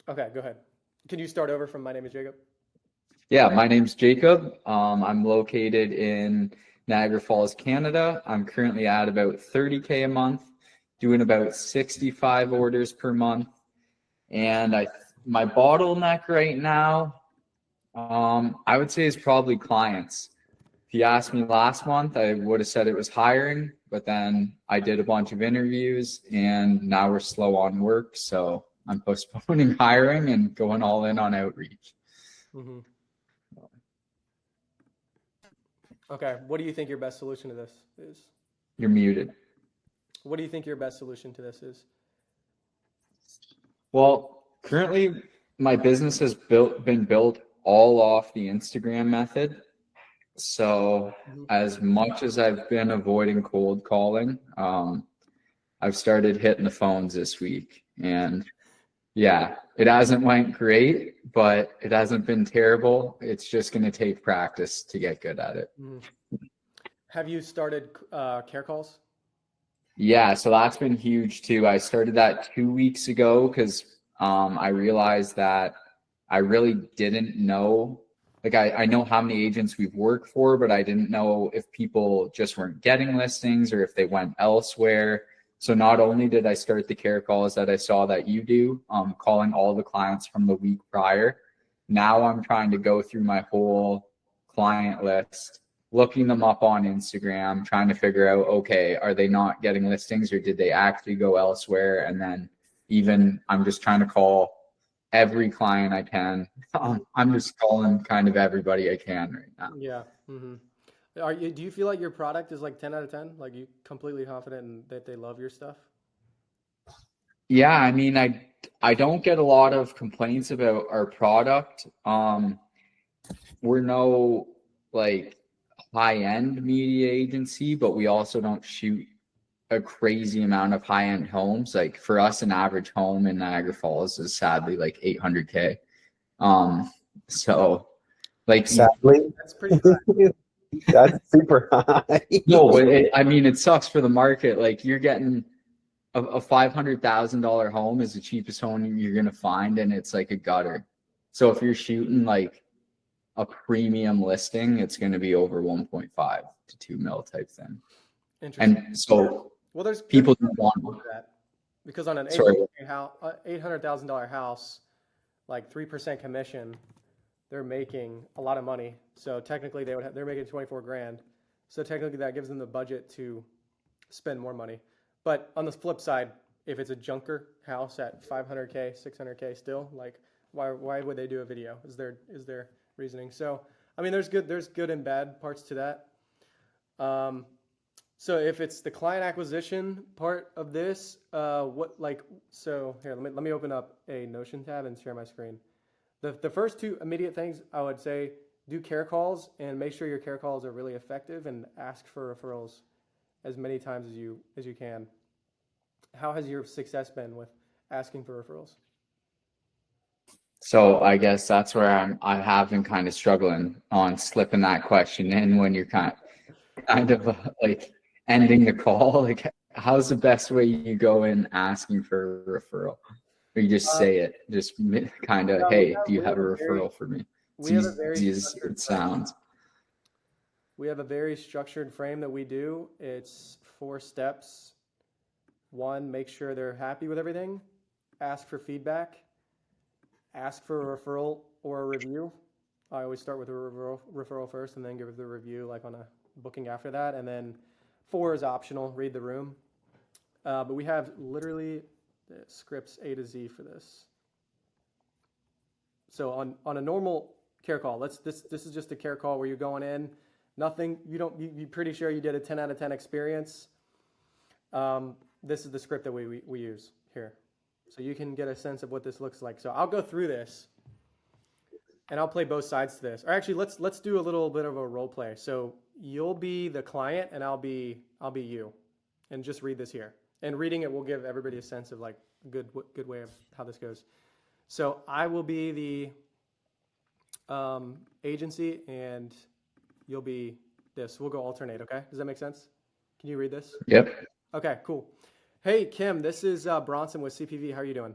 Okay, go ahead. Can you start over from my name is Jacob? Yeah, my name's Jacob. I'm located in Niagara Falls, Canada. I'm currently at about 30K a month, doing about 65 orders per month. And my bottleneck right now, I would say is probably clients. If you asked me last month, I would have said it was hiring, but then I did a bunch of interviews and now we're slow on work. So I'm postponing hiring and going all in on outreach. Mm-hmm. Okay, what do you think your best solution to this is? You're muted. What do you think your best solution to this is? Well, currently my business has been built all off the Instagram method. So Mhm. as much as I've been avoiding cold calling, I've started hitting the phones this week. And yeah, it hasn't went great, but it hasn't been terrible. It's just going to take practice to get good at it. Mhm. Have you started care calls? Yeah, so that's been huge too. I started that 2 weeks ago because I realized that I really didn't know. Like, I know how many agents we've worked for, but I didn't know if people just weren't getting listings or if they went elsewhere. So not only did I start the care calls that I saw that you do, calling all the clients from the week prior, now I'm trying to go through my whole client list, looking them up on Instagram, trying to figure out, okay, are they not getting listings or did they actually go elsewhere? And then even I'm just trying to call every client I can. I'm just calling kind of everybody I can right now. Yeah. Mm-hmm. Do you feel like your product is like 10 out of 10? Like you completely confident in that they love your stuff? Yeah, I mean, I don't get a lot of complaints about our product. We're no like high-end media agency, but we also don't shoot a crazy amount of high-end homes. Like for us, an average home in Niagara Falls is sadly like 800K. Um, so like Sadly, That's pretty high. that's super high. no, but I mean it sucks for the market. Like you're getting a $500,000 home is the cheapest home you're gonna find, and it's like a gutter. So if you're shooting like a premium listing, it's gonna be over 1.5 to 2 mil type thing. Interesting. And so Well, there's people don't want to that because on an sorry. $800,000 house, like 3% commission, they're making a lot of money. So technically they're making 24 grand. So technically that gives them the budget to spend more money. But on the flip side, if it's a junker house at 500K, 600K still, like why would they do a video? Is there reasoning? So I mean there's good and bad parts to that. Um, so if it's the client acquisition part of this, so here let me open up a Notion tab and share my screen. The first two immediate things I would say, do care calls and make sure your care calls are really effective and ask for referrals as many times as you can. How has your success been with asking for referrals? So I guess that's where I have been kind of struggling on slipping that question in when you're kind of like ending the call. Like, how's the best way you go in asking for a referral? Or you just Uh, say it, just kind of, no, hey, do you have a referral for me? It's we have a very easy as structured it frame. sounds. We have a very structured frame that we do. It's 4 steps. One, make sure they're happy with everything. Ask for feedback. Ask for a referral or a review. I always start with a referral first and then give the review like on a booking after that. And then 4 is optional, read the room. But we have literally the scripts A to Z for this. So on a normal care call, this is just a care call where you're going in, nothing, you're pretty sure you did a 10 out of 10 experience. This is the script that we use here. So you can get a sense of what this looks like. So I'll go through this and I'll play both sides to this. Or actually, let's do a little bit of a role play. So you'll be the client and I'll be you, and just read this here. And reading it will give everybody a sense of like a good way of how this goes. So I will be the agency and you'll be this. We'll go alternate. Okay, does that make sense? Can you read this? Yep. Okay, cool. Hey Kim, this is Bronson with CPV. How are you doing?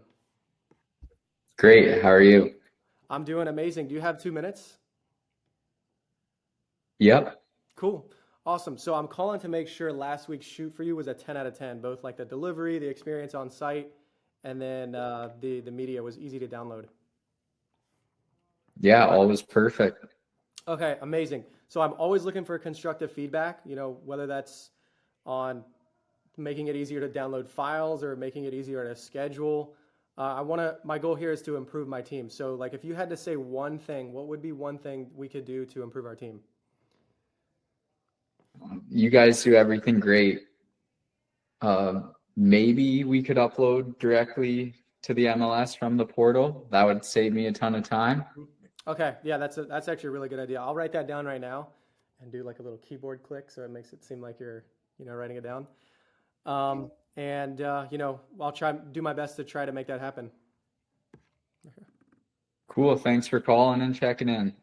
Great. How are you? I'm doing amazing. Do you have 2 minutes? Yep. Cool. Awesome. So I'm calling to make sure last week's shoot for you was a 10 out of 10, both like the delivery, the experience on site, and then the media was easy to download. Yeah, all was perfect. Okay, amazing. So I'm always looking for constructive feedback, whether that's on making it easier to download files or making it easier to schedule. My goal here is to improve my team. So like if you had to say one thing, what would be one thing we could do to improve our team? You guys do everything great. Maybe we could upload directly to the MLS from the portal. That would save me a ton of time. Okay, yeah, that's actually a really good idea. I'll write that down right now and do like a little keyboard click so it makes it seem like you're, writing it down. I'll do my best to try to make that happen. Cool. Thanks for calling and checking in.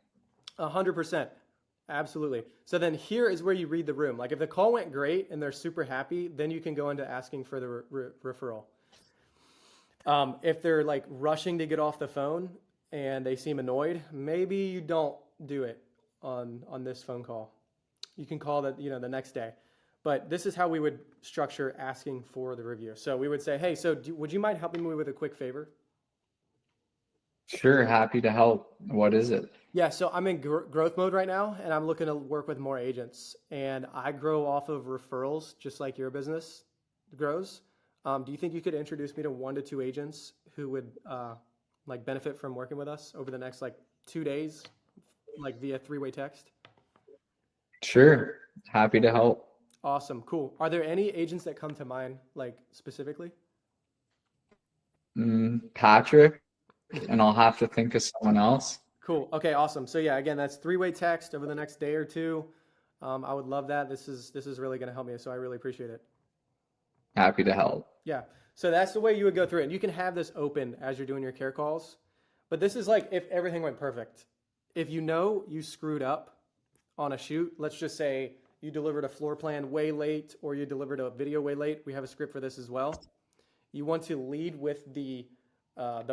100%. Absolutely. So then here is where you read the room. Like if the call went great and they're super happy, then you can go into asking for the referral. If they're like rushing to get off the phone and they seem annoyed, maybe you don't do it on this phone call. You can call the next day. But this is how we would structure asking for the review. So we would say, hey, would you mind helping me with a quick favor? Sure. Happy to help. What is it? Yeah, so I'm in growth mode right now, and I'm looking to work with more agents. And I grow off of referrals, just like your business grows. Do you think you could introduce me to 1 to 2 agents who would like benefit from working with us over the next like 2 days, like via 3-way text? Sure. Happy to help. Awesome, cool. Are there any agents that come to mind, like specifically? Patrick, and I'll have to think of someone else. Cool. Okay, awesome. So yeah, again, that's 3-way text over the next day or two. I would love that. This is really going to help me, so I really appreciate it. Happy to help. Yeah. So that's the way you would go through it. And you can have this open as you're doing your care calls. But this is like if everything went perfect. If you screwed up on a shoot, let's just say you delivered a floor plan way late or you delivered a video way late. We have a script for this as well. You want to lead with the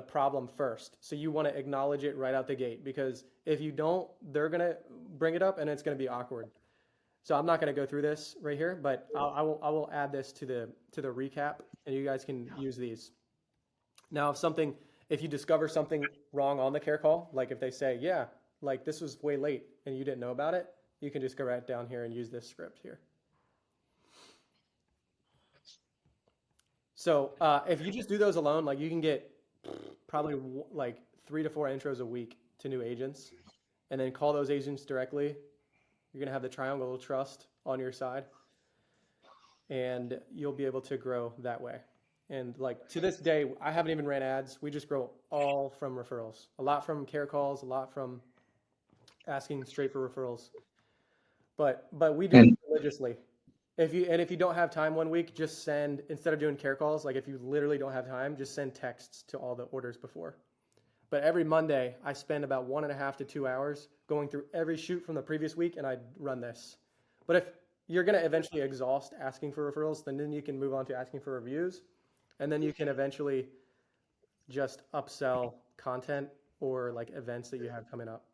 problem first. So you want to acknowledge it right out the gate, because if you don't, they're going to bring it up and it's going to be awkward. So I'm not going to go through this right here, but I will add this to the recap, and you guys can use these. Now, if you discover something wrong on the care call, like if they say, yeah, like this was way late and you didn't know about it, you can just go right down here and use this script here. So if you just do those alone, like you can get probably like 3 to 4 intros a week to new agents, and then call those agents directly. You're going to have the triangle of trust on your side, and you'll be able to grow that way. And like to this day, I haven't even ran ads. We just grow all from referrals, a lot from care calls, a lot from asking straight for referrals. But we do it religiously. If you don't have time one week, just send, instead of doing care calls, like if you literally don't have time, just send texts to all the orders before. But every Monday, I spend about 1.5 to 2 hours going through every shoot from the previous week, and I run this. But if you're going to eventually exhaust asking for referrals, then you can move on to asking for reviews, and then you can eventually just upsell content or like events that you have coming up.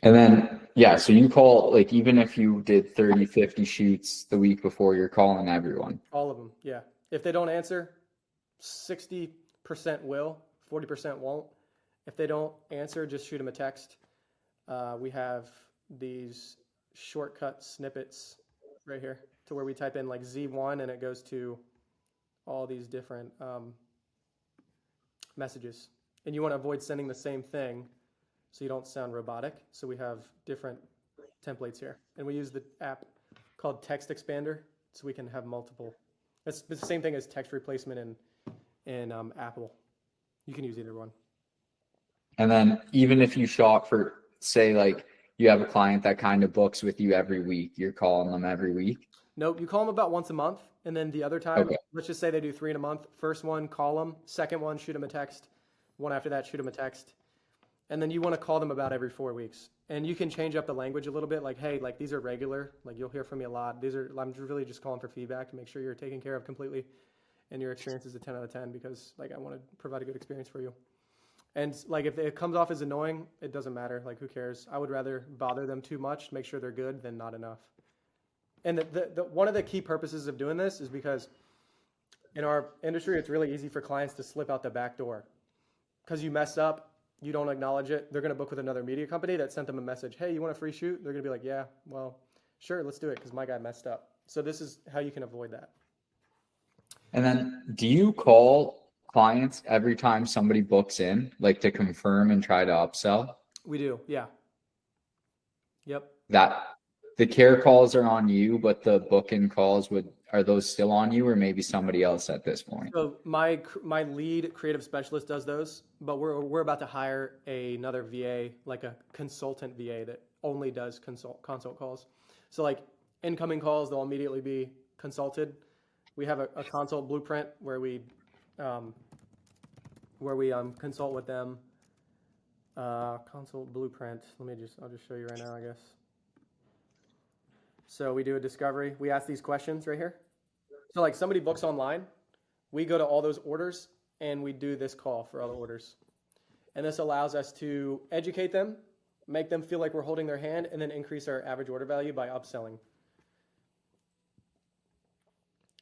And then, yeah, so you call, like, even if you did 30, 50 shoots the week before, you're calling everyone. All of them, yeah. If they don't answer, 60% will, 40% won't. If they don't answer, just shoot them a text. We have these shortcut snippets right here to where we type in like Z1 and it goes to all these different messages. And you want to avoid sending the same thing so you don't sound robotic. So we have different templates here. And we use the app called Text Expander, so we can have multiple. It's the same thing as text replacement in Apple. You can use either one. And then even if you shop for, say, like you have a client that kind of books with you every week, you're calling them every week? Nope, you call them about once a month. And then the other time, Okay. Let's just say they do 3 in a month. First one, call them. Second one, shoot them a text. One after that, shoot them a text. And then you want to call them about every 4 weeks. And you can change up the language a little bit, like, hey, like these are regular, like you'll hear from me a lot. I'm really just calling for feedback to make sure you're taken care of completely. and your experience is a 10 out of 10 because like I want to provide a good experience for you. And like if it comes off as annoying, it doesn't matter. Like who cares? I would rather bother them too much, make sure they're good, than not enough. And the one of the key purposes of doing this is because in our industry, it's really easy for clients to slip out the back door because you mess up, you don't acknowledge it. They're going to book with another media company that sent them a message. Hey, you want a free shoot? They're going to be like, yeah, well, sure, let's do it because my guy messed up. So this is how you can avoid that. And then do you call clients every time somebody books in, like to confirm and try to upsell? We do, yeah. Yep. That the care calls are on you, but the book-in calls are those still on you or maybe somebody else at this point? So my lead creative specialist does those, but we're about to hire another VA, like a consultant VA that only does consult calls. So like incoming calls, they'll immediately be consulted. We have a consult blueprint where we consult with them. Consult blueprint. I'll just show you right now, I guess. So we do a discovery. We ask these questions right here. So like somebody books online, we go to all those orders and we do this call for all the orders. And this allows us to educate them, make them feel like we're holding their hand, and then increase our average order value by upselling.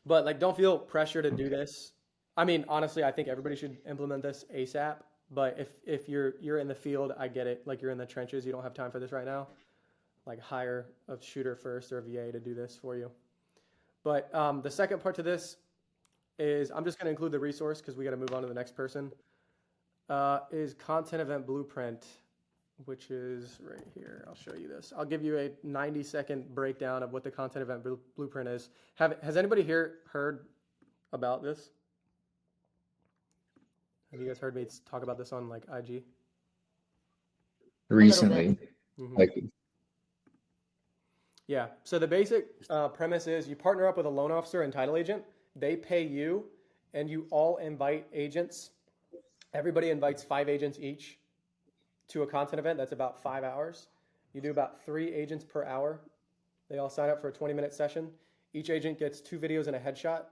But like, don't feel pressure to do this. I mean, honestly, I think everybody should implement this ASAP. But if you're in the field, I get it. Like you're in the trenches, you don't have time for this right now. Like hire a shooter first or a VA to do this for you. But the second part to this is I'm just going to include the resource because we got to move on to the next person. Is Content Event Blueprint, which is right here. I'll show you this. I'll give you a 90-second breakdown of what the Content Event Blueprint is. Has anybody here heard about this? Have you guys heard me talk about this on like IG? Recently, like yeah. So the basic premise is you partner up with a loan officer and title agent. They pay you, and you all invite agents. Everybody invites 5 agents each to a content event. That's about 5 hours. You do about 3 agents per hour. They all sign up for a 20-minute session. Each agent gets 2 videos and a headshot.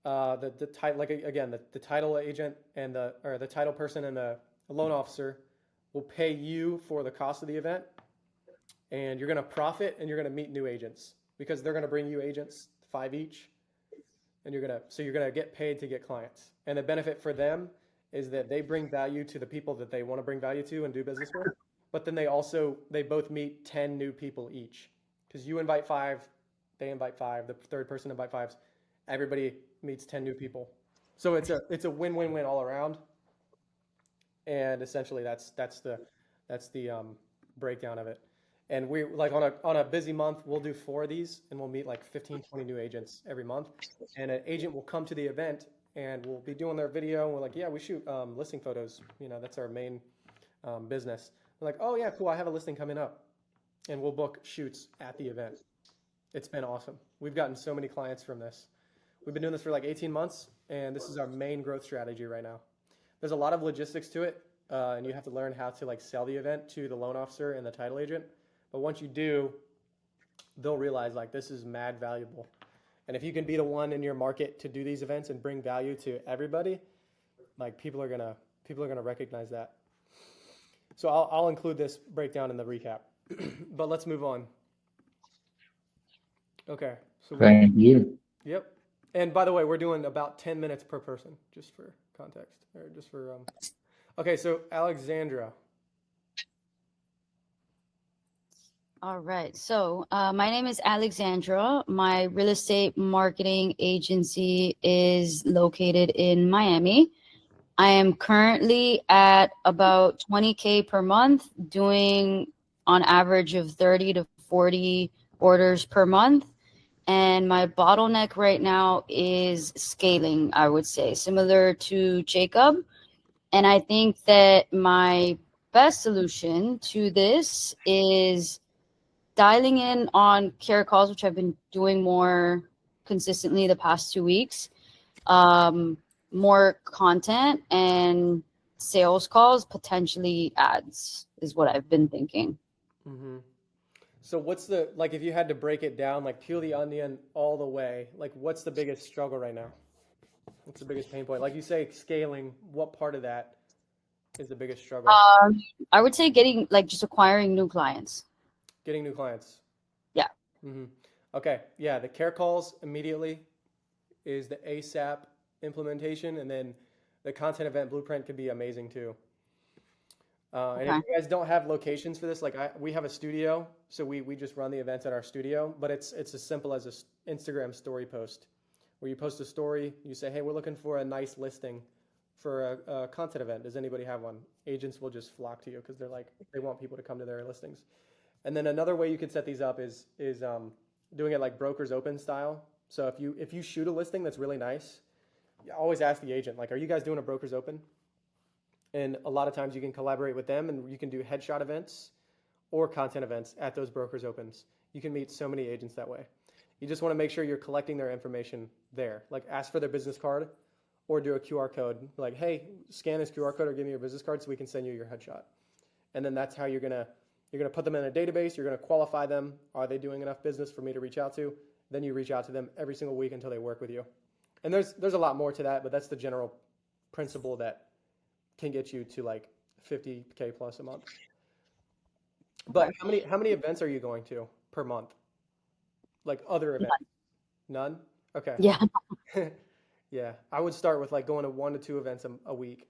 The title agent and the title person and the loan officer will pay you for the cost of the event, and you're going to profit and you're going to meet new agents because they're going to bring you agents, 5 each, and you're going to get paid to get clients. And the benefit for them is that they bring value to the people that they want to bring value to and do business with, but then they both meet 10 new people each because you invite 5, they invite 5, the third person invite 5. Everybody meets 10 new people. So it's a win-win-win all around. And essentially that's the breakdown of it. And we like on a busy month, we'll do 4 of these and we'll meet like 15, 20 new agents every month. And an agent will come to the event and we'll be doing their video and we're like, yeah, we shoot listing photos. You know, that's our main business. We're like, oh yeah, cool. I have a listing coming up. And we'll book shoots at the event. It's been awesome. We've gotten so many clients from this. We've been doing this for like 18 months, and this is our main growth strategy right now. There's a lot of logistics to it, and you have to learn how to like sell the event to the loan officer and the title agent. But once you do, they'll realize like this is mad valuable. And if you can be the one in your market to do these events and bring value to everybody, like people are gonna recognize that. So I'll include this breakdown in the recap. But let's move on. Okay. So thank you. Yep. And by the way, we're doing about 10 minutes per person, just for context, or just for, okay, so Alexandra. All right. So my name is Alexandra. My real estate marketing agency is located in Miami. I am currently at about 20K per month, doing on average of 30 to 40 orders per month. And my bottleneck right now is scaling, I would say, similar to Jacob. And I think that my best solution to this is dialing in on care calls, which I've been doing more consistently the past 2 weeks, more content and sales calls, potentially ads is what I've been thinking. Mm-hmm. So what's like if you had to break it down, like peel the onion all the way, like what's the biggest struggle right now? What's the biggest pain point? Like you say, scaling, what part of that is the biggest struggle? I would say getting like just acquiring new clients. Getting new clients. Yeah. Okay. Yeah. The care calls immediately is the ASAP implementation, and then the content event blueprint could be amazing too. And if Okay. you guys don't have locations for this, like we have a studio, so we just run the events at our studio, but it's as simple as a Instagram story post where you post a story, you say, hey, we're looking for a nice listing for a content event. Does anybody have one? Agents will just flock to you because they're like, they want people to come to their listings. And then another way you could set these up is doing it like brokers open style. So if you shoot a listing that's really nice, you always ask the agent, like, are you guys doing a brokers open? And a lot of times you can collaborate with them and you can do headshot events or content events at those brokers opens. You can meet so many agents that way. You just want to make sure you're collecting their information there. Like ask for their business card or do a QR code. Like, hey, scan this QR code or give me your business card so we can send you your headshot. And then that's how you're gonna put them in a database. You're gonna qualify them. Are they doing enough business for me to reach out to? Then you reach out to them every single week until they work with you. And there's a lot more to that, but that's the general principle that can get you to like 50K plus a month. But how many events are you going to per month? Like other events? None? Okay. Yeah. Yeah. I would start with like going to 1 to 2 events a week.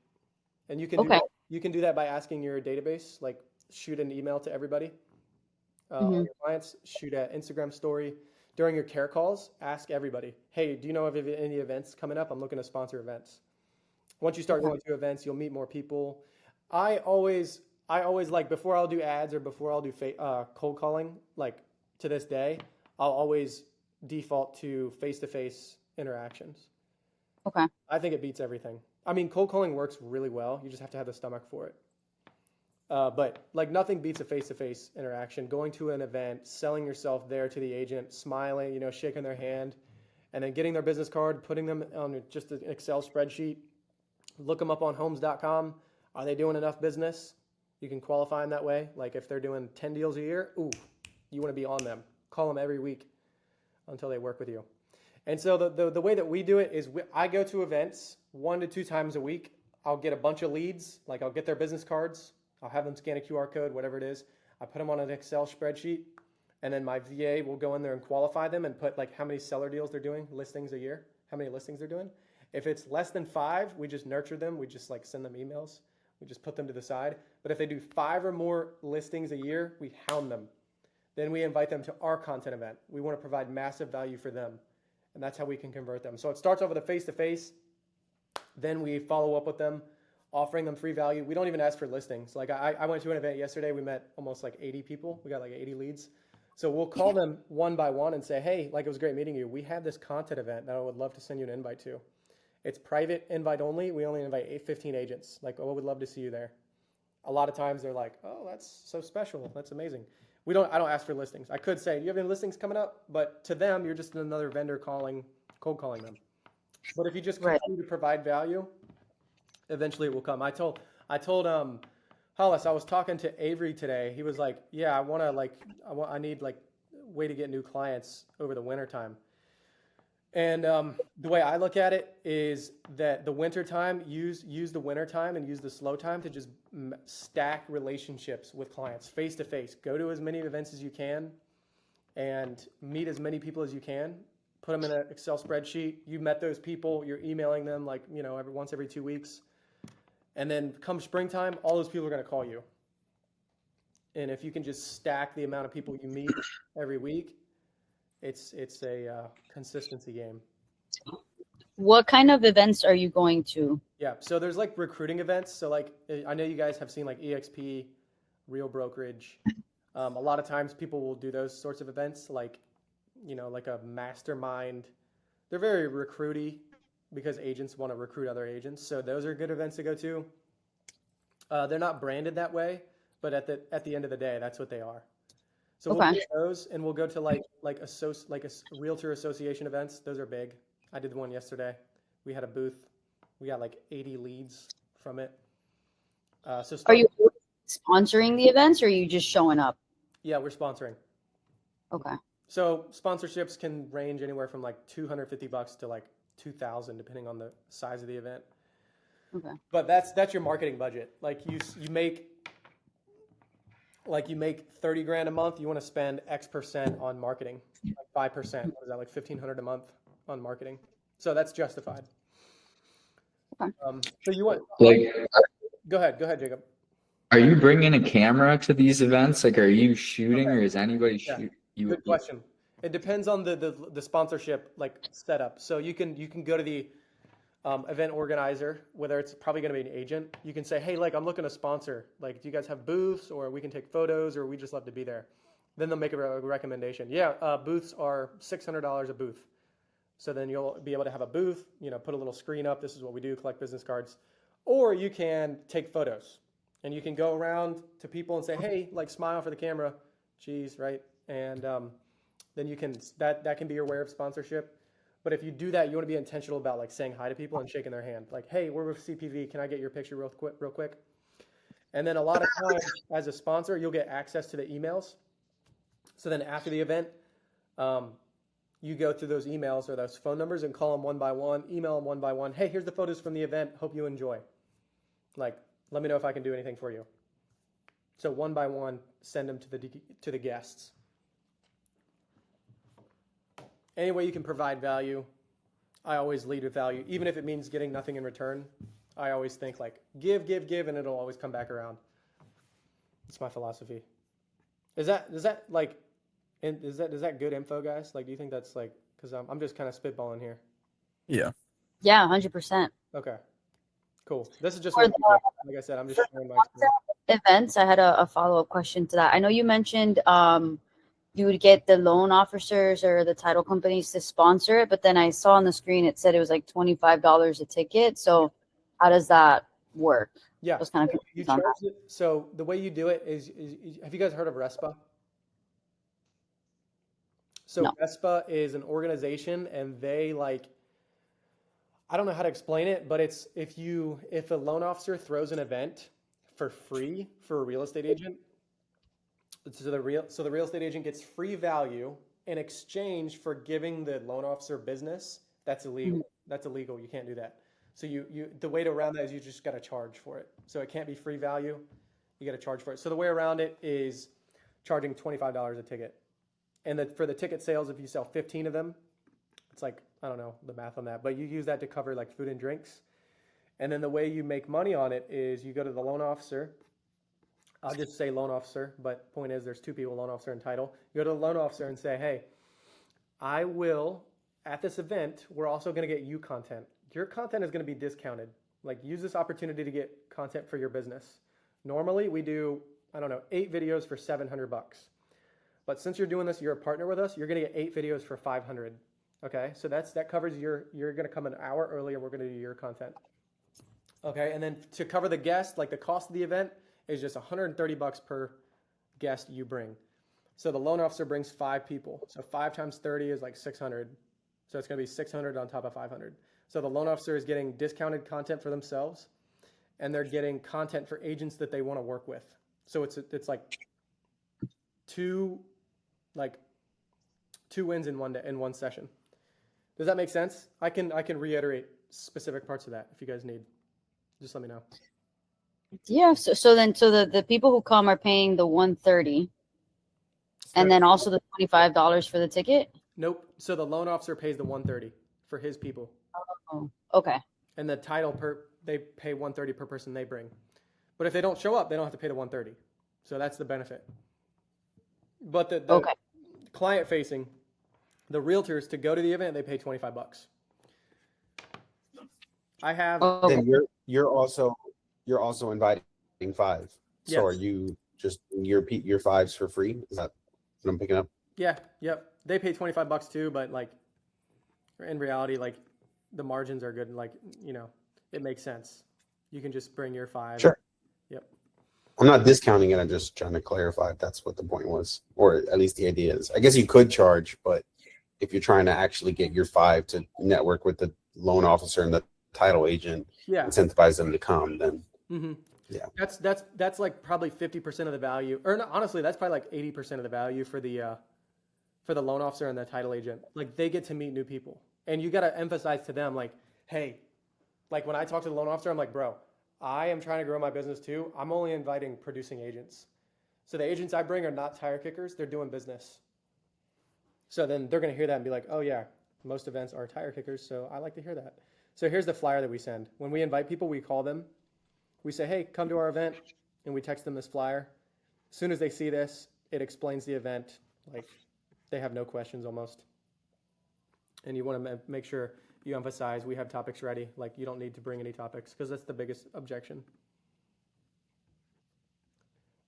And you can Okay. you can do that by asking your database, like shoot an email to everybody, all your clients, shoot an Instagram story. During your care calls, ask everybody, hey, do you know of any events coming up? I'm looking to sponsor events. Once you start going to events, you'll meet more people. I always like before I'll do ads or before I'll do cold calling, like to this day, I'll always default to face-to-face interactions. Okay. I think it beats everything. I mean, cold calling works really well. You just have to have the stomach for it. But like nothing beats a face-to-face interaction. Going to an event, selling yourself there to the agent, smiling, shaking their hand, and then getting their business card, putting them on just an Excel spreadsheet. Look them up on homes.com. Are they doing enough business? You can qualify them that way. Like if they're doing 10 deals a year, you want to be on them. Call them every week until they work with you. And so the way that we do it is I go to events 1 to 2 times a week. I'll get a bunch of leads. Like I'll get their business cards. I'll have them scan a QR code, whatever it is. I put them on an Excel spreadsheet. And then my VA will go in there and qualify them and put like how many seller deals they're doing, listings a year, how many listings they're doing. If it's less than 5, we just nurture them. We just like send them emails. We just put them to the side. But if they do 5 or more listings a year, we hound them. Then we invite them to our content event. We want to provide massive value for them. And that's how we can convert them. So it starts off with a face-to-face. Then we follow up with them, offering them free value. We don't even ask for listings. Like I went to an event yesterday. We met almost like 80 people. We got like 80 leads. So we'll call them one by one and say, hey, like it was great meeting you. We have this content event that I would love to send you an invite to. It's private invite only. We only invite 15 agents. Like, oh, we'd love to see you there. A lot of times they're like, oh, that's so special. That's amazing. I don't ask for listings. I could say, do you have any listings coming up? But to them, you're just another vendor cold calling them. But if you just continue to provide value, eventually it will come. I told Hollis, I was talking to Avery today. He was like, yeah, I need like a way to get new clients over the winter time. And the way I look at it is that the winter time, use the winter time and use the slow time to just stack relationships with clients face to face. Go to as many events as you can and meet as many people as you can. Put them in an Excel spreadsheet. You met those people. You're emailing them like every 2 weeks. And then come springtime, all those people are going to call you. And if you can just stack the amount of people you meet every week, it's a consistency game. What kind of events are you going to? Yeah, so there's like recruiting events. So like I know you guys have seen like EXP, Real Brokerage. A lot of times people will do those sorts of events, like like a mastermind. They're very recruity because agents want to recruit other agents. So those are good events to go to. They're not branded that way, but at the end of the day, that's what they are. So we'll do those, and we'll go to like a realtor association events. Those are big. I did one yesterday. We had a booth. We got like 80 leads from it. Are you sponsoring the events, or are you just showing up? Yeah, we're sponsoring. Okay. So sponsorships can range anywhere from like $250 to like 2,000 depending on the size of the event. Okay. But that's your marketing budget. Like you make 30 grand a month, you want to spend X percent on marketing, like 5%. What is that, like 1,500 a month on marketing? So that's justified. Okay. So you want, Like, go ahead, Jacob. are you bringing a camera to these events? Like, are you shooting, or is anybody Yeah. shoot you? Good question. It depends on the sponsorship like setup. So you can go to the event organizer, whether it's probably going to be an agent. You can say, hey, like I'm looking to sponsor. Like, do you guys have booths, or we can take photos, or we just love to be there? Then they'll make a recommendation. Yeah, booths are $600 a booth. So then you'll be able to have a booth. Put a little screen up. This is what we do: collect business cards. Or you can take photos, and you can go around to people and say, hey, like smile for the camera, cheese, right? And then you can that can be your way of sponsorship. But if you do that, you want to be intentional about like saying hi to people and shaking their hand. Like, hey, we're with CPV. Can I get your picture real quick? And then a lot of times as a sponsor, you'll get access to the emails. So then after the event, you go through those emails or those phone numbers and call them one by one, email them one by one. Hey, here's the photos from the event. Hope you enjoy. Like, let me know if I can do anything for you. So one by one, send them to the guests. Any way you can provide value, I always lead with value, even if it means getting nothing in return. I always think like give, and it'll always come back around. It's my philosophy. Is that good info, guys? Like, do you think that's like, because I'm just kind of spitballing here. Yeah. Yeah, 100%. Okay, cool. This is just For what the- we do. Like I said, I'm just sharing my experience. Events, I had a follow-up question to that. I know you mentioned you would get the loan officers or the title companies to sponsor it, but then I saw on the screen it said it was like $25 a ticket. So how does that work? Yeah, I was kind of you confused on charge that. it. So the way you do it is have you guys heard of RESPA? So No. RESPA is an organization, and they I don't know how to explain it, but it's if a loan officer throws an event for free for a real estate agent, so the real estate agent gets free value in exchange for giving the loan officer business. That's illegal. That's illegal. You can't do that. So the way to around that is you just got to charge for it. So it can't be free value. You got to charge for it. So the way around it is charging $25 a ticket. And for the ticket sales, if you sell 15 of them, it's like, I don't know the math on that, but you use that to cover like food and drinks. And then the way you make money on it is you go to the loan officer. I'll just say loan officer, but point is there's two people, loan officer and title. You go to the loan officer and say, hey, I will, at this event, we're also going to get you content. Your content is going to be discounted. Like, use this opportunity to get content for your business. Normally we do, 8 videos for $700. But since you're doing this, you're a partner with us, you're going to get 8 videos for $500. Okay, so that covers you're going to come an hour early, and we're going to do your content. Okay, and then to cover the guest, like the cost of the event is just $130 per guest you bring. So the loan officer brings 5 people. So 5 times 30 is like 600. So it's going to be 600 on top of 500. So the loan officer is getting discounted content for themselves, and they're getting content for agents that they want to work with. So it's like two wins in one session. Does that make sense? I can reiterate specific parts of that if you guys need. Just let me know. Yeah. So the people who come are paying the $130, and then also the $25 for the ticket. Nope. So the loan officer pays the $130 for his people. Oh, okay. And the title they pay $130 per person they bring. But if they don't show up, they don't have to pay the $130. So that's the benefit. But the Okay. client facing, the realtors, to go to the event, they pay $25. I have Okay. Then you're also inviting 5. So Yes. are you just your 5s for free? Is that what I'm picking up? Yep. They pay $25 too, but like in reality, like the margins are good, and like, it makes sense. You can just bring your 5. Sure. Yep. I'm not discounting it. I'm just trying to clarify if that's what the point was, or at least the idea is. I guess you could charge, but if you're trying to actually get your 5 to network with the loan officer and the title agent, Yeah. incentivize them to come, then Mm-hmm. Yeah. That's like probably 50% of the value, or no, honestly, that's probably like 80% of the value for the loan officer and the title agent. Like, they get to meet new people, And you got to emphasize to them, like, hey, like when I talk to the loan officer, I'm like, bro, I am trying to grow my business too. I'm only inviting producing agents. So the agents I bring are not tire kickers. They're doing business. So then they're going to hear that and be like, oh yeah, most events are tire kickers. So I like to hear that. So here's the flyer that we send. When we invite people, we call them. We say, hey, come to our event. And we text them this flyer. As soon as they see this, it explains the event. Like they have no questions almost. And you want to make sure you emphasize we have topics ready. Like you don't need to bring any topics because that's the biggest objection.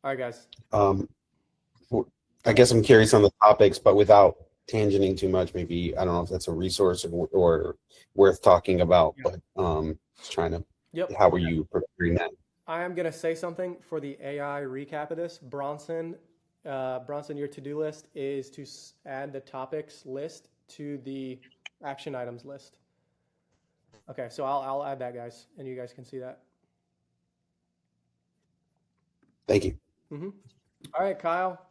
All right, guys. I guess I'm curious on the topics, but without tangenting too much. Maybe I don't know if that's a resource or worth talking about. Yeah. But just trying to. Yep. How are you preparing that? I am going to say something for the AI recap of this. Bronson, your to-do list is to add the topics list to the action items list. Okay, so I'll add that, guys, and you guys can see that. Thank you. All right, Kyle.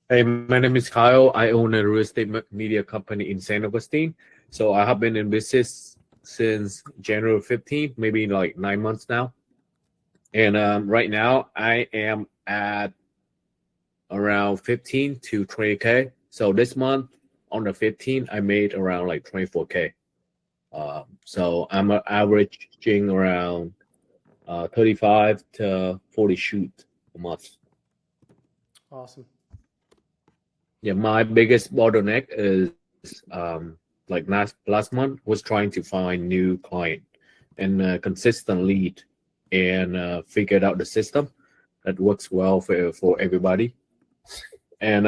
Hey, my name is Kyle. I own a real estate media company in San Augustine. So I have been in business since January 15th, maybe like 9 months now. And right now I am at around 15 to 20K. So this month on the 15th, I made around like 24K. So I'm averaging around 35 to 40 shoot a month. Awesome. Yeah, my biggest bottleneck is like last month was trying to find new client and consistent lead and figured out the system that works well for everybody. And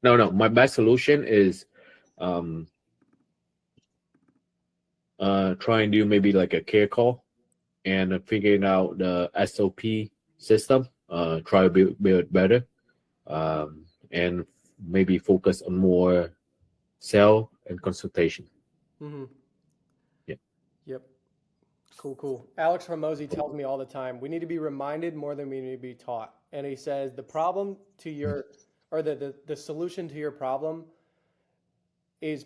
no, my best solution is try and do maybe like a care call and figuring out the SOP system, try to build it better, and maybe focus on more sell and consultation. Yeah. Yep. Cool. Alex Hormozy tells me all the time, we need to be reminded more than we need to be taught. And he says the problem to your, or the solution to your problem is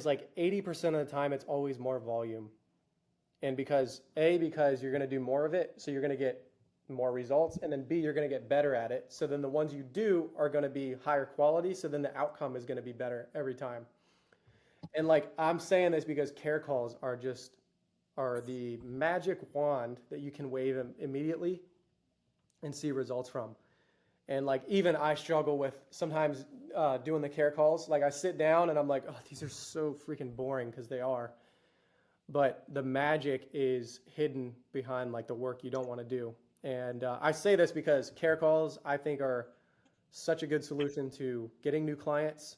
like 80% of the time it's always more volume. And because you're going to do more of it, so you're going to get more results, and then B, you're going to get better at it. So then the ones you do are going to be higher quality. So then the outcome is going to be better every time. And like, I'm saying this because care calls are the magic wand that you can wave immediately and see results from. And like, even I struggle with sometimes doing the care calls. Like I sit down and I'm like, oh, these are so freaking boring, because they are. But the magic is hidden behind like the work you don't want to do. And I say this because care calls, I think, are such a good solution to getting new clients.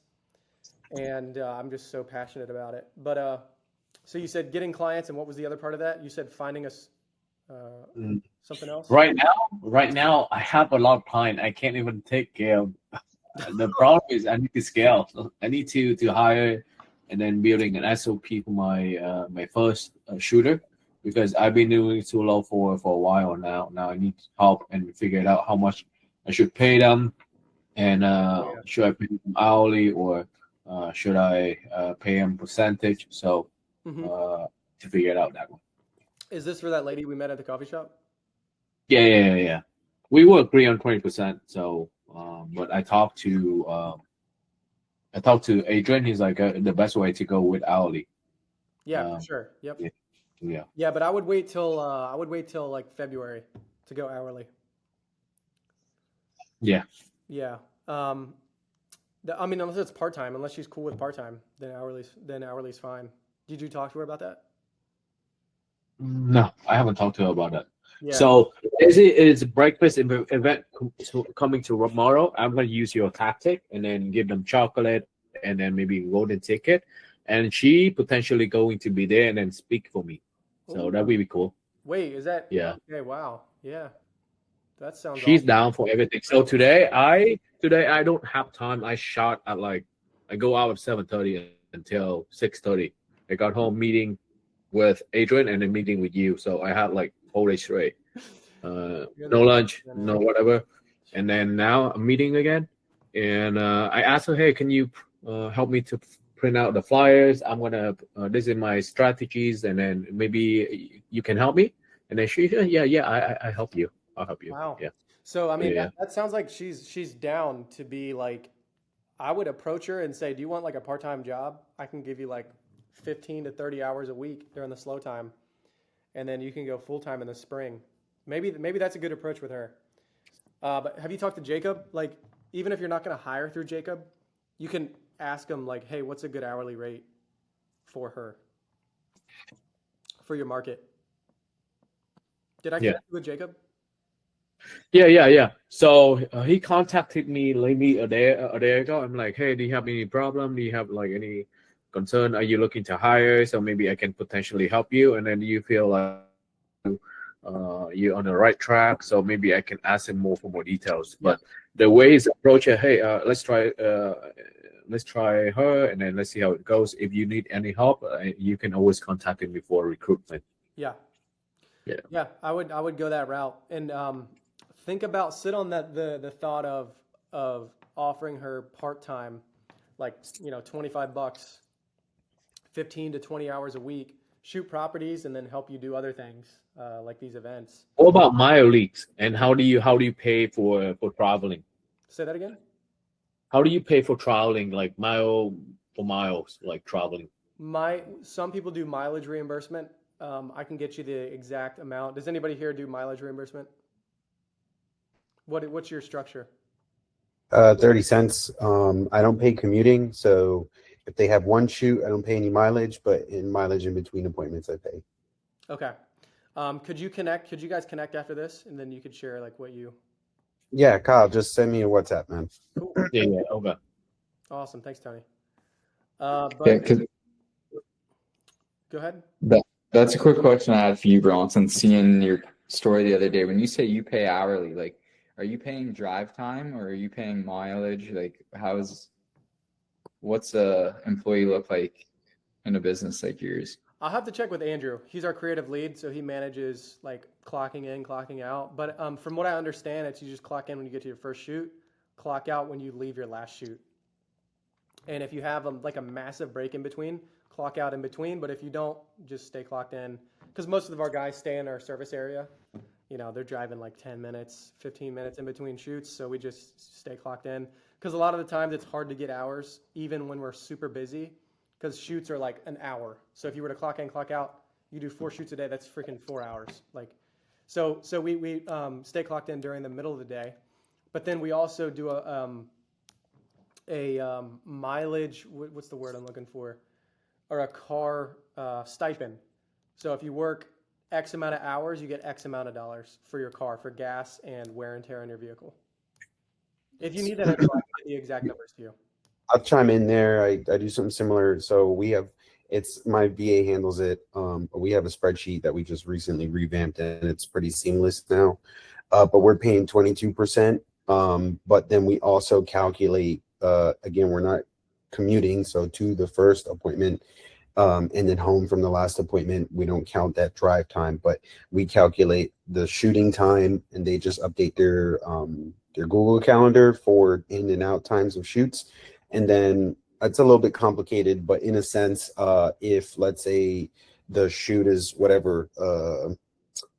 And I'm just so passionate about it. But so you said getting clients, and what was the other part of that? You said finding us something else? Right now, I have a lot of clients. I can't even take care of. The problem is I need to scale. So I need to hire and then building an SOP for my my first shooter, because I've been doing it too low for a while now. Now I need help and figure it out how much I should pay them, and should I pay them hourly or should I pay them percentage? So to figure it out that way. Is this for that lady we met at the coffee shop? Yeah. We will agree on 20%. So, but I talked to Adrian. He's like the best way to go with hourly. Yeah, for sure. Yep. Yeah. Yeah, but I would wait till like February to go hourly. Yeah. Yeah. I mean, unless it's part-time, unless she's cool with part-time, then hourly's fine. Did you talk to her about that? No, I haven't talked to her about that. Yeah. So it's breakfast event coming tomorrow. I'm going to use your tactic and then give them chocolate and then maybe golden ticket. And she potentially going to be there and then speak for me. So that would be cool. Wait, is that? Yeah. Okay. Wow. Yeah. That sounds. She's awesome. down for everything. So today I don't have time. I shot at I go out at 7:30 until 6:30. I got home meeting with Adrian and then meeting with you. So I had whole day straight. No lunch, no whatever. And then now I'm meeting again. And I asked her, hey, can you help me to print out the flyers. I'm gonna this is my strategies, and then maybe you can help me. And then she, I help you. I'll help you. Wow. Yeah. So I mean, Yeah. that sounds like she's down to be like. I would approach her and say, "Do you want like a part-time job? I can give you like 15 to 30 hours a week during the slow time, and then you can go full-time in the spring." Maybe that's a good approach with her. But have you talked to Jacob? Like, even if you're not going to hire through Jacob, you can ask him like, "Hey, what's a good hourly rate for her for your market?" Did I connect you with Jacob? Yeah. So he contacted me maybe a day ago. I'm like, hey, do you have any problem? Do you have like any concern? Are you looking to hire? So maybe I can potentially help you. And then you feel like you're on the right track. So maybe I can ask him more for more details. But the way he's approaching, hey, let's try her, and then let's see how it goes. If you need any help, you can always contact me for recruitment. Yeah. Yeah. I would go that route and sit on the thought of offering her part-time, like, $25, 15 to 20 hours a week, shoot properties, and then help you do other things like these events. What about mile leagues? And how do you pay for traveling? Say that again? How do you pay for traveling, like miles, like traveling? Some people do mileage reimbursement. I can get you the exact amount. Does anybody here do mileage reimbursement? What's your structure? 30 cents. I don't pay commuting, so if they have one shoot, I don't pay any mileage, but in mileage in between appointments, I pay. Okay. Could you guys connect after this, and then you could share like what you. Yeah, Kyle, just send me a WhatsApp, man. Cool. Yeah. Okay. Awesome. Thanks, Tony. Yeah, But 'cause go ahead. that's a quick question I had for you, Bronson. Seeing your story the other day, when you say you pay hourly, like, are you paying drive time or are you paying mileage? Like, what's a employee look like in a business like yours? I'll have to check with Andrew. He's our creative lead, so he manages like clocking in, clocking out. But from what I understand, it's you just clock in when you get to your first shoot, clock out when you leave your last shoot. And if you have like a massive break in between, clock out in between. But if you don't, just stay clocked in. Because most of our guys stay in our service area. They're driving like 10 minutes, 15 minutes in between shoots. So we just stay clocked in. Because a lot of the times it's hard to get hours, even when we're super busy. Because shoots are like an hour. So if you were to clock in, clock out, you do 4 shoots a day. That's freaking 4 hours. So we stay clocked in during the middle of the day. But then we also do a mileage, what's the word I'm looking for? Or a car stipend. So if you work X amount of hours, you get X amount of dollars for your car, for gas and wear and tear on your vehicle. If you need that info, I can get the exact numbers to you. I'll chime in there. I do something similar. So it's my VA handles it. We have a spreadsheet that we just recently revamped and it's pretty seamless now. But we're paying 22%. But then we also calculate, again, we're not commuting. So to the first appointment, and then home from the last appointment, we don't count that drive time, but we calculate the shooting time and they just update their Google Calendar for in and out times of shoots. And then it's a little bit complicated, but in a sense, if let's say the shoot is whatever,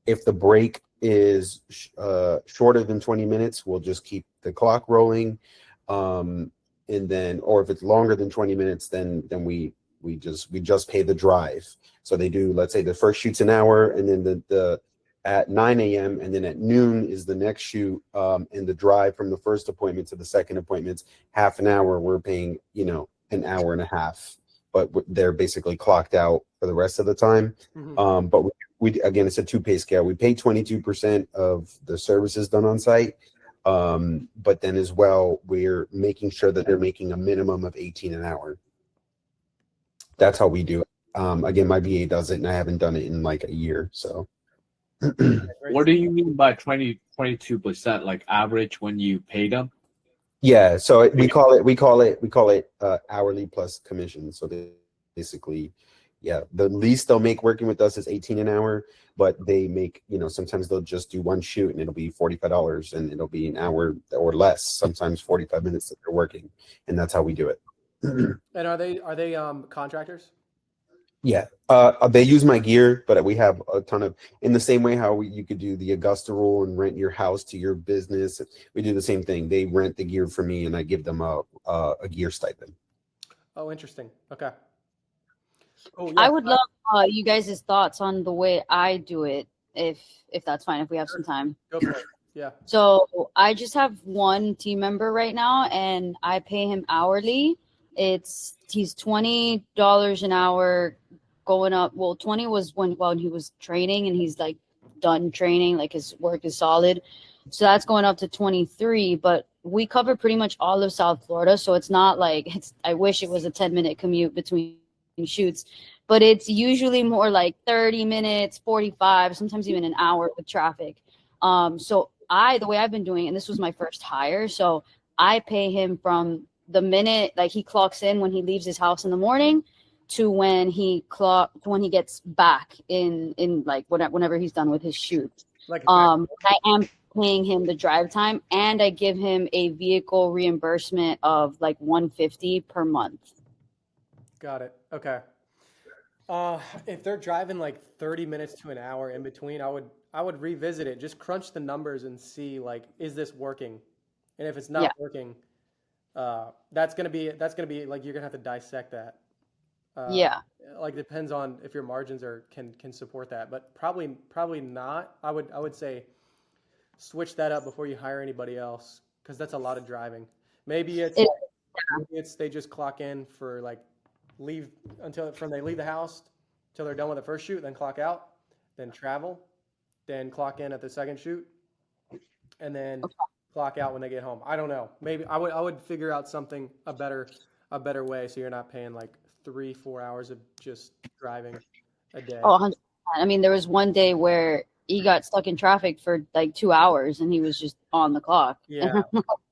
if the break is shorter than 20 minutes, we'll just keep the clock rolling. And then, or if it's longer than 20 minutes, then we just pay the drive. So they do, let's say the first shoot's an hour, and then the at 9 a.m. and then at noon is the next shoot. And the drive from the first appointment to the second appointment's half an hour. We're paying, an hour and a half, but they're basically clocked out for the rest of the time. Mm-hmm. But we again, it's a 2-pay scale. We pay 22% of the services done on site. But then as well, we're making sure that they're making a minimum of 18 an hour. That's how we do it. Again, my VA does it, and I haven't done it in like a year. So, What do you mean by 22%? Like average when you pay them? yeah. So we call it hourly plus commission. So they basically, yeah, the least they'll make working with us is 18 an hour, but they make, sometimes they'll just do one shoot and it'll be $45 and it'll be an hour or less, sometimes 45 minutes that they're working, and that's how we do it. And are they contractors? Yeah, they use my gear, but we have a ton of, in the same way how you could do the Augusta rule and rent your house to your business. We do the same thing. They rent the gear for me, and I give them a gear stipend. Oh, interesting. Okay. Oh, I yeah. would love you guys' thoughts on the way I do it, if that's fine, if we have some time. Go for it. Yeah. So I just have one team member right now, and I pay him hourly. He's $20 an hour, going up. Well, 20 was when he was training, and he's like done training, like his work is solid. So that's going up to 23. But we cover pretty much all of South Florida, so it's not like I wish it was a 10-minute commute between shoots, but it's usually more like 30 minutes, 45, sometimes even an hour with traffic. So the way I've been doing, and this was my first hire, so I pay him from the minute like he clocks in when he leaves his house in the morning to when he gets back in like whenever he's done with his shoot. Like I am paying him the drive time, and I give him a vehicle reimbursement of like $150 per month. got it. Okay. If they're driving like 30 minutes to an hour in between, I would revisit it. Just crunch the numbers and see like, is this working? And if it's not working, that's gonna be like you're gonna have to dissect that. Like depends on if your margins can support that, but probably not. I would say switch that up before you hire anybody else, because that's a lot of driving. Maybe it's they just clock in for like leave they leave the house till they're done with the first shoot, then clock out, then travel, then clock in at the second shoot, and then clock out when they get home. I don't know. Maybe I would figure out something a better way, so you're not paying like 3-4 hours of just driving a day. Oh, 100%. I mean, there was one day where he got stuck in traffic for like 2 hours, and he was just on the clock. Yeah.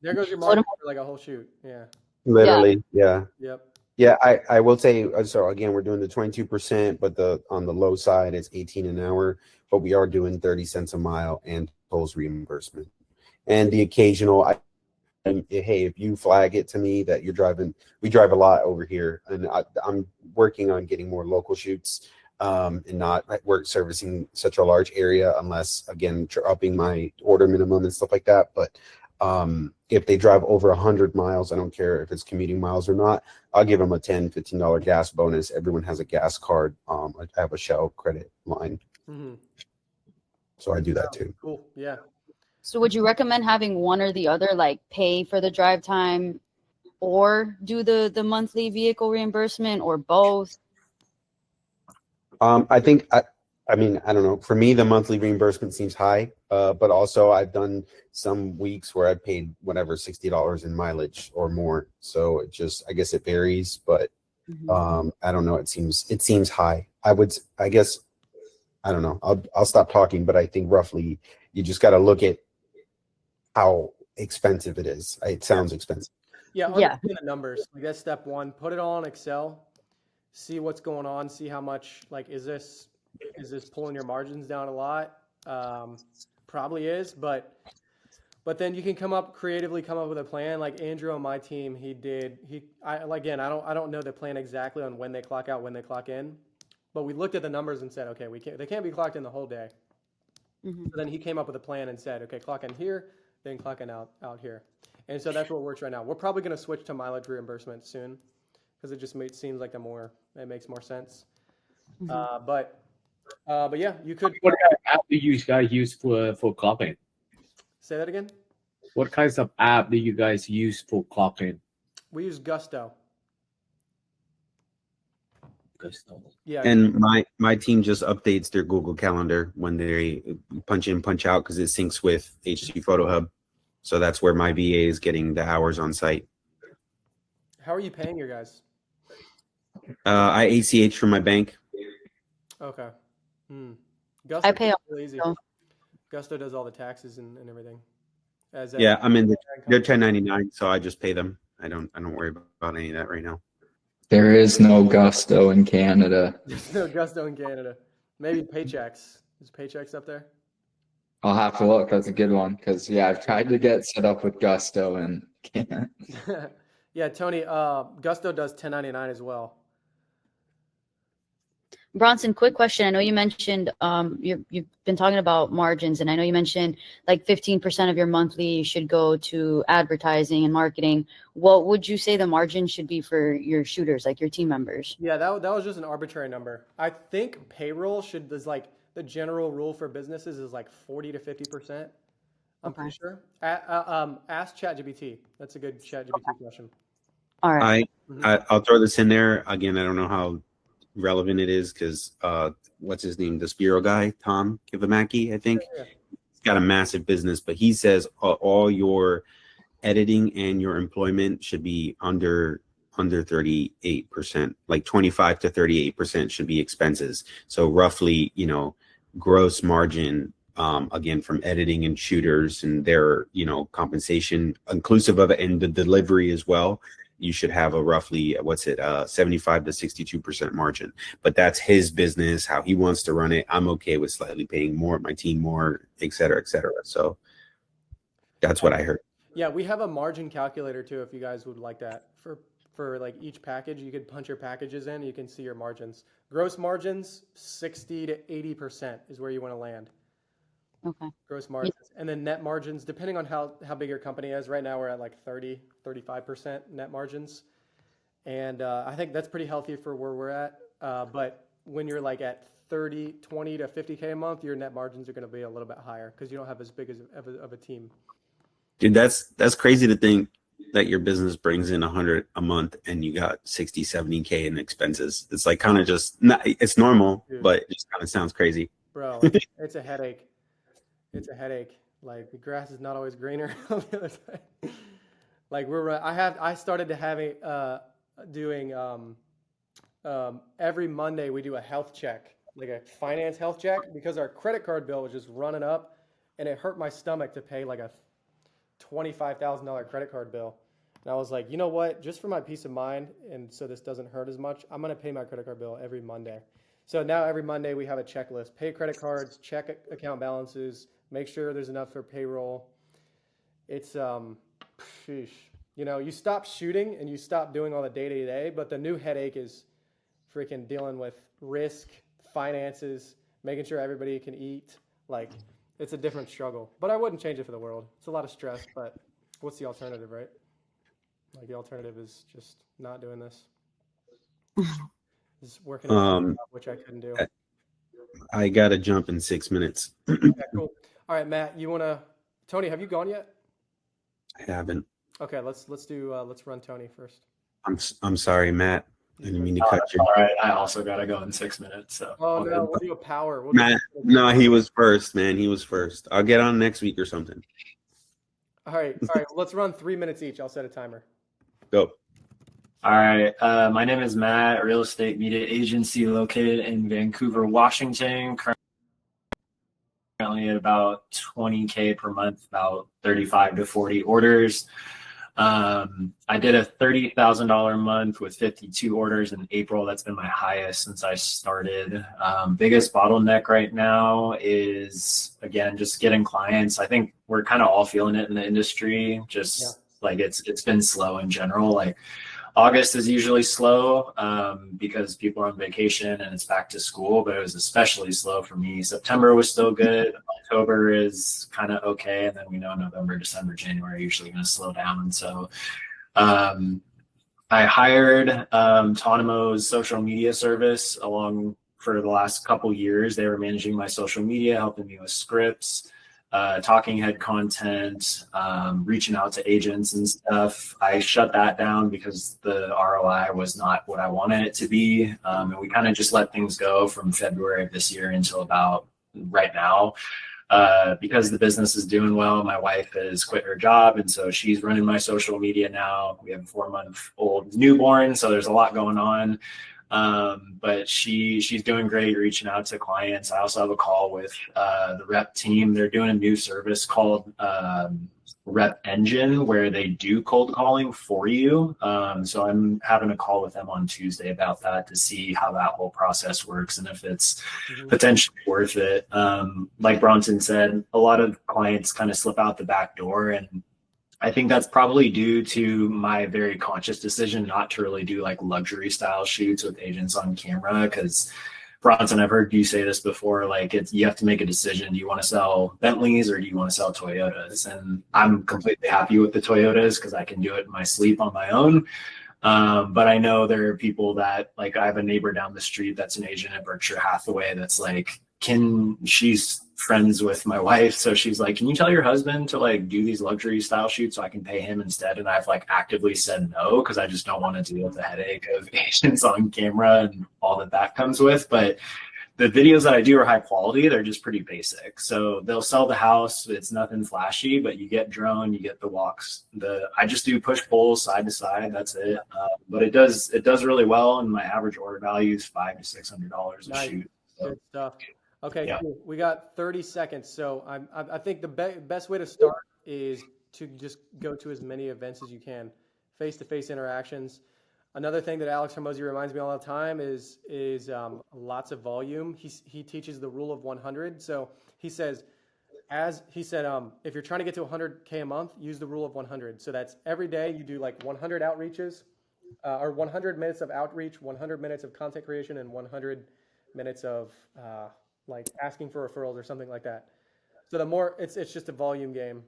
There goes your margin for like a whole shoot. Yeah. Literally, yeah. Yep. Yeah, I will say, so again, we're doing the 22%, but on the low side, it's 18 an hour, but we are doing 30 cents a mile and tolls reimbursement. And the occasional, hey, if you flag it to me that you're driving, we drive a lot over here, and I'm working on getting more local shoots and not work servicing such a large area, unless, again, upping my order minimum and stuff like that. But if they drive over 100 miles, I don't care if it's commuting miles or not, I'll give them a $10, $15 gas bonus. Everyone has a gas card. I have a Shell credit line. Mm-hmm. So I do that too. Cool. Yeah. So would you recommend having one or the other, like pay for the drive time or do the monthly vehicle reimbursement, or both? I think, I mean, I don't know. For me, the monthly reimbursement seems high, but also I've done some weeks where I paid whatever, $60 in mileage or more. So I guess it varies, but I don't know. It seems high. I guess, I don't know. I'll stop talking, but I think roughly you just got to look at how expensive it is. It sounds expensive. Yeah. Understand the numbers. Like that's step one. Put it all in Excel. See what's going on. See how much, like, is this pulling your margins down a lot? Probably is, but then you can come up with a plan. Like Andrew on my team, I don't know the plan exactly on when they clock out, when they clock in, but we looked at the numbers and said, okay, they can't be clocked in the whole day. Mm-hmm. So then he came up with a plan and said, okay, clock in here, then clock in out here. And so that's what works right now. We're probably going to switch to mileage reimbursement soon, because it just seems like it makes more sense. Mm-hmm. But yeah, you could. What kind of app do you guys use for clocking? Say that again. What kinds of app do you guys use for clocking? We use Gusto. Gusto. Yeah. And my team just updates their Google Calendar when they punch in, punch out, because it syncs with HC Photo Hub. So that's where my VA is getting the hours on site. How are you paying your guys? I ACH from my bank. Okay. Gusto I pay really easy. Gusto does all the taxes and everything. Yeah, I'm in they're 1099, so I just pay them. I don't worry about any of that right now. There is no Gusto in Canada. There's no Gusto in Canada. Maybe Paychex. Is Paychex up there? I'll have to look. That's a good one, because I've tried to get set up with Gusto and can't. Yeah, Tony, Gusto does 1099 as well. Bronson, quick question. I know you mentioned you've been talking about margins, and I know you mentioned like 15% of your monthly should go to advertising and marketing. What would you say the margin should be for your shooters, like your team members? Yeah, that was just an arbitrary number. I think payroll is like the general rule for businesses is like 40 to 50%. I'm Okay. pretty sure. Ask ChatGPT. That's a good ChatGPT question. All right. I'll throw this in there again. I don't know how relevant it is because what's his name, the Spiro guy, Tom Kivamaki, I think. Yeah. He's got a massive business, but he says all your editing and your employment should be under 38%, like 25 to 38% should be expenses. So roughly, gross margin, again, from editing and shooters and their, compensation inclusive of it and the delivery as well. You should have a roughly 75 to 62% margin, but that's his business, how he wants to run it. I'm okay with slightly paying more, my team more, et cetera, et cetera. So that's what I heard. Yeah, we have a margin calculator too, if you guys would like that. For like each package, you could punch your packages in, you can see your margins. Gross margins, 60 to 80% is where you want to land. Okay. Gross margins. And then net margins, depending on how big your company is. Right now we're at like 30, 35% net margins. And I think that's pretty healthy for where we're at. But when you're like at 20 to 50K a month, your net margins are going to be a little bit higher because you don't have as big of a team. Dude, that's crazy to think that your business brings in 100 a month and you got 60, 70K in expenses. It's like kind of just, it's normal, Dude. but it just kind of sounds crazy. Bro, it's a headache. It's a headache. Like the grass is not always greener on the other side. Like I started to doing every Monday we do a health check, like a finance health check, because our credit card bill was just running up and it hurt my stomach to pay like a $25,000 credit card bill. And I was like, you know what, just for my peace of mind and so this doesn't hurt as much, I'm going to pay my credit card bill every Monday. So now every Monday we have a checklist: pay credit cards, check account balances, make sure there's enough for payroll. It's sheesh. You stop shooting and you stop doing all the day-to-day, but the new headache is freaking dealing with risk, finances, making sure everybody can eat. Like, it's a different struggle, but I wouldn't change it for the world. It's a lot of stress, but what's the alternative, right? Like, the alternative is just not doing this. Just working at a job, which I couldn't do. I got to jump in 6 minutes. Okay, cool. All right, Matt, Tony, have you gone yet? I haven't. Okay, let's run Tony first. I'm sorry, Matt. I didn't mean to cut you. All right, I also gotta go in 6 minutes. So. Oh no, we'll do a power. Matt, no, he was first, man. He was first. I'll get on next week or something. All right. Let's run 3 minutes each. I'll set a timer. Go. All right. My name is Matt, real estate media agency located in Vancouver, Washington. Currently at about 20K per month, about 35 to 40 orders. I did a $30,000 month with 52 orders in April. That's been my highest since I started. Biggest bottleneck right now is, again, just getting clients. I think we're kind of all feeling it in the industry. Like it's been slow in general. Like August is usually slow because people are on vacation and it's back to school, but it was especially slow for me. September was still good. October is kind of okay. And then we know November, December, January are usually going to slow down. So I hired Tonomo's social media service for the last couple years. They were managing my social media, helping me with scripts, talking head content, reaching out to agents and stuff. I shut that down because the ROI was not what I wanted it to be. And we kind of just let things go from February of this year until about right now. Because the business is doing well, my wife has quit her job. And so she's running my social media now. We have a 4-month-old newborn. So there's a lot going on. But she's doing great, reaching out to clients. I also have a call with the rep team. They're doing a new service called Rep Engine, where they do cold calling for you. So I'm having a call with them on Tuesday about that to see how that whole process works and if it's potentially worth it. Like Bronson said, a lot of clients kind of slip out the back door, and I think that's probably due to my very conscious decision not to really do like luxury style shoots with agents on camera. Because Bronson, I've heard you say this before, like you have to make a decision. Do you want to sell Bentleys or do you want to sell Toyotas? And I'm completely happy with the Toyotas because I can do it in my sleep on my own. But I know there are people that, like, I have a neighbor down the street that's an agent at Berkshire Hathaway that's like, she's friends with my wife, so she's like, can you tell your husband to like do these luxury style shoots so I can pay him instead? And I've like actively said no because I just don't want to deal with the headache of agents on camera and all that comes with. But the videos that I do are high quality. They're just pretty basic. So they'll sell the house. It's nothing flashy, but you get drone, you get the walks. I just do push pulls side to side. That's it. But it does really well. And my average order value is $500 to $600 a Nice. shoot. So, Good stuff. Okay, Yeah. cool. We got 30 seconds. So I think the best way to start is to just go to as many events as you can, face-to-face interactions. Another thing that Alex Hormozi reminds me all the time is lots of volume. He teaches the rule of 100. So he said, if you're trying to get to 100K a month, use the rule of 100. So that's every day you do like 100 outreaches, or 100 minutes of outreach, 100 minutes of content creation, and 100 minutes of like asking for referrals or something like that. So the more it's just a volume game,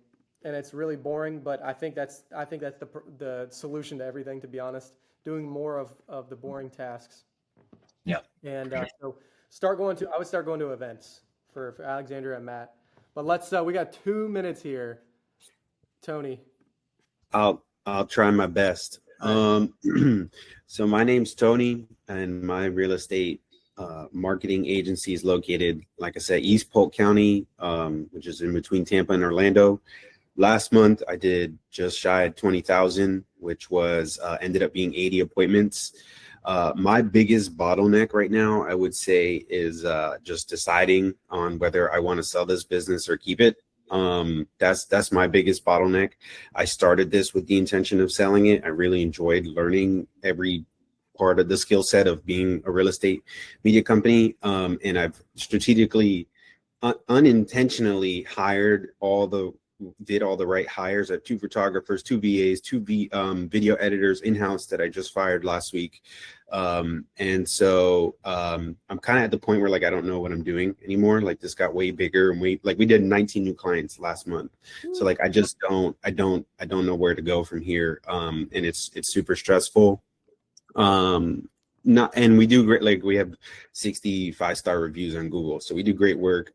and it's really boring. But I think that's the solution to everything. To be honest, doing more of the boring tasks. Yeah. And so I would start going to events for Alexandra and Matt. But we got 2 minutes here. Tony. I'll try my best. So my name's Tony, and my real estate marketing agency is located, like I said, East Polk County, which is in between Tampa and Orlando. Last month, I did just shy of 20,000, which was ended up being 80 appointments. My biggest bottleneck right now, I would say, is just deciding on whether I want to sell this business or keep it. That's my biggest bottleneck. I started this with the intention of selling it. I really enjoyed learning every part of the skill set of being a real estate media company. And I've strategically, unintentionally did all the right hires. I have 2 photographers, 2 VAs, 2 video editors in-house that I just fired last week. And so I'm kind of at the point where like I don't know what I'm doing anymore. Like this got way bigger, and we did 19 new clients last month. So like I don't know where to go from here. And it's super stressful. And we do great, like we have 65-star reviews on Google, so we do great work.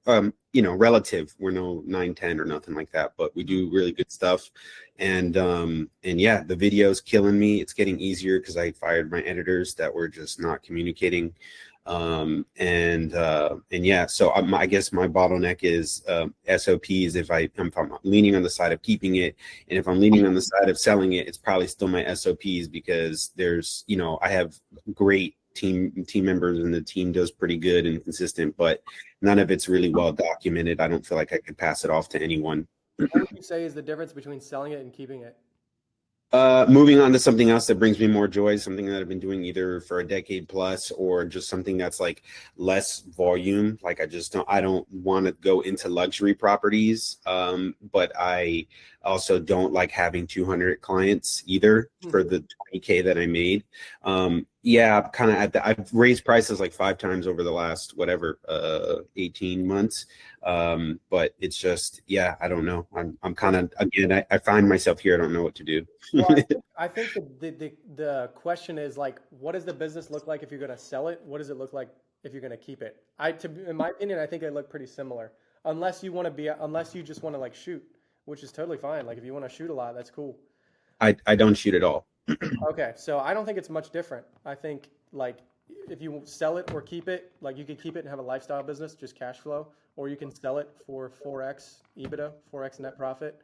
Relative, we're no 9-10 or nothing like that, but we do really good stuff. And yeah, the video's killing me. It's getting easier because I fired my editors that were just not communicating. And yeah, so I guess my bottleneck is SOPs. If I'm leaning on the side of keeping it, and if I'm leaning on the side of selling it, it's probably still my SOPs, because there's, I have great team members, and the team does pretty good and consistent, but none of it's really well documented. I don't feel like I could pass it off to anyone. What would you say is the difference between selling it and keeping it? Moving on to something else that brings me more joy, something that I've been doing either for a decade plus, or just something that's like less volume. Like I don't want to go into luxury properties. But I also don't like having 200 clients either for the 20K that I made. Yeah, kind of I've raised prices like 5 times over the last 18 months. But it's just, yeah, I don't know. I'm kind of, again, I find myself here. I don't know what to do. Well, I think the question is like, what does the business look like if you're going to sell it? What does it look like if you're going to keep it? In my opinion, I think they look pretty similar, unless you just want to like shoot, which is totally fine. Like if you want to shoot a lot, that's cool. I don't shoot at all. Okay, so I don't think it's much different. I think like if you sell it or keep it, like you could keep it and have a lifestyle business, just cash flow, or you can sell it for 4x EBITDA, 4x net profit.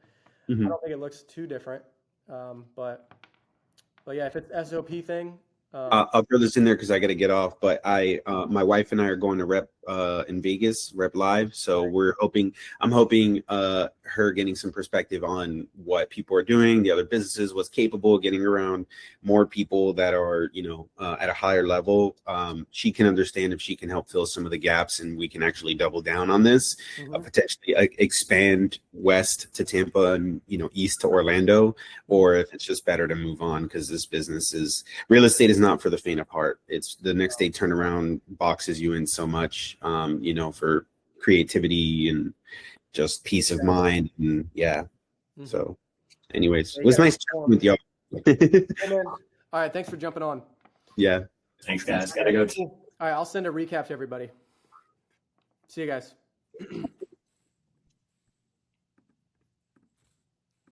Mm-hmm. I don't think it looks too different. But yeah, if it's SOP thing. I'll throw this in there because I got to get off. But my wife and I are going to rep in Vegas, Rep Live. So I'm hoping her getting some perspective on what people are doing, the other businesses, what's capable, getting around more people that are, at a higher level. She can understand if she can help fill some of the gaps, and we can actually double down on this, potentially expand west to Tampa and, east to Orlando, or if it's just better to move on, because this business real estate is not for the faint of heart. It's the next day turnaround boxes you in so much, for creativity and just peace of mind. And so anyways, it was nice chatting with y'all. Hey, man. All right, thanks for jumping on. Yeah. Thanks, guys. Gotta go. All right, I'll send a recap to everybody. See you guys.